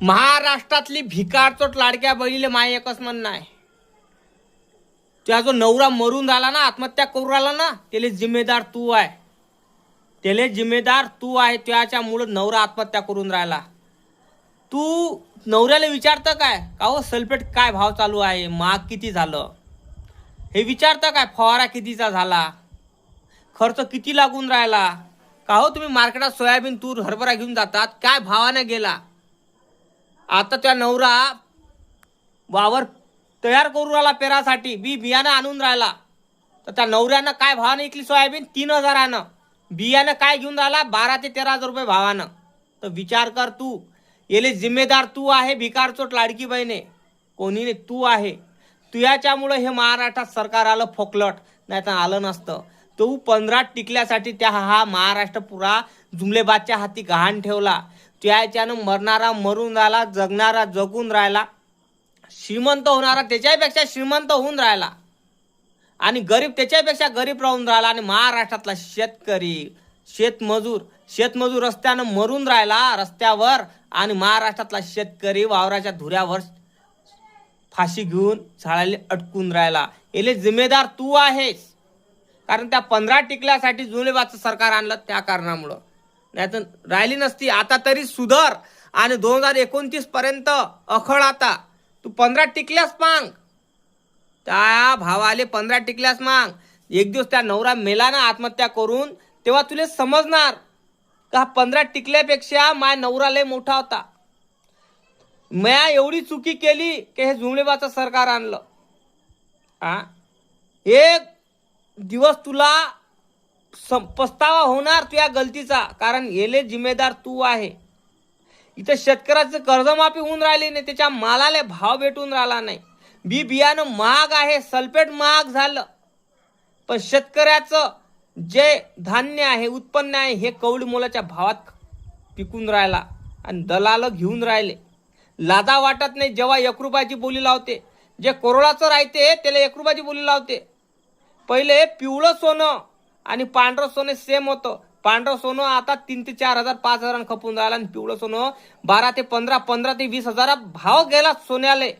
महाराष्ट्रातली भिकारचोट लाडक्या बहिणीले माय एकच म्हणणं आहे, त्या जो नवरा मरून राहिला ना, आत्महत्या करून राहिला ना, त्याले जिम्मेदार तू आहे. त्याले जिम्मेदार तू आहे. त्याच्यामुळे नवरा आत्महत्या करून राहिला. तू नवऱ्याला विचारतं काय का हो सल्फेट काय भाव चालू आहे, महाग किती झालं, हे विचारतं काय, फवारा कितीचा झाला, खर्च किती लागून राहिला का हो. तुम्ही मार्केटात सोयाबीन तूर हरभरा घेऊन जातात, काय भावाने गेला. आता त्या नवरा वावर तयार करून राहिला पेरासाठी, बियाणं आणून राहिला, तर त्या नवऱ्यानं काय भावानं विकली सोयाबीन, 3,000. बियाणं काय घेऊन राहिला, 12 ते 13,000 रुपये भावानं. तर विचार कर तू, येले जिम्मेदार तू आहे. भिकारचोट लाडकी बहिणे कोणी नाही, तू आहे. तुझ्याच्यामुळं हे महाराष्ट्रात सरकार आलं फोकलट, नाही तर आलं नसतं. तू 15 टिकल्यासाठी त्या हा महाराष्ट्र पुरा जुमलेबादच्या हाती गहाण ठेवला. त्याच्यानं मरणारा मरून राहिला, जगणारा जगून राहिला, श्रीमंत होणारा त्याच्यापेक्षा श्रीमंत होऊन राहिला, आणि गरीब त्याच्यापेक्षा गरीब राहून राहिला. आणि महाराष्ट्रातला शेतकरी शेतमजूर रस्त्यानं मरून राहिला रस्त्यावर, आणि महाराष्ट्रातला शेतकरी वावराच्या धुऱ्यावर फाशी घेऊन झाडाला अटकून राहिला. याले जिम्मेदार तू आहेस. कारण त्या 15 टिकल्यासाठी जुमलेबादचं सरकार आणलं, त्या कारणामुळं, नाही तर राहिली नसती. आता तरी सुधर, आणि 2029 पर्यंत अखळ. आता तू 15 टिकल्यास मांग, त्या भावाले 15 टिकल्यास मांग. एक दिवस त्या नवरा मेला ना आत्महत्या करून, तेव्हा तुला समजणार का 15 टिकल्यापेक्षा माय नवरा लय मोठा होता. म्या एवढी चुकी केली की हे जुमलेबादचं सरकार आणलं. एक दिवस तुला पस्तावा होणार तुझ्या गलतीचा, कारण येले जिम्मेदार तू आहे. इथं शेतकऱ्याचं कर्जमाफी होऊन राहिली नाही, त्याच्या मालाला भाव भेटून राहिला नाही, बियाणं महाग आहे, सल्फेट महाग झालं, पण शेतकऱ्याचं जे धान्य आहे, उत्पन्न आहे, हे कवडी मोलाच्या भावात पिकून राहिला, आणि दलाल घेऊन राहिले. लादा वाटत नाही जेव्हा 1 रुपयाची बोली लावते. जे करोडाचं राहते त्याला 1 रुपयाची बोली लावते. पहिले पिवळं सोनं आणि पांढरं सोनं सेम होतं. पांढरं सोनं आता 3 ते 4,000 5,000 खपून राहिला, आणि पिवळं सोनं 12 ते 15 ते 20,000 भाव गेला सोन्याले.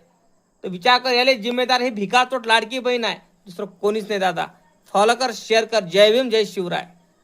तर विचार कर, याले जिम्मेदार हे भिकारचोट लाडकी बहीण आहे, दुसरं कोणीच नाही दादा. फॉलो कर, शेअर कर. जय भीम, जय शिवराय.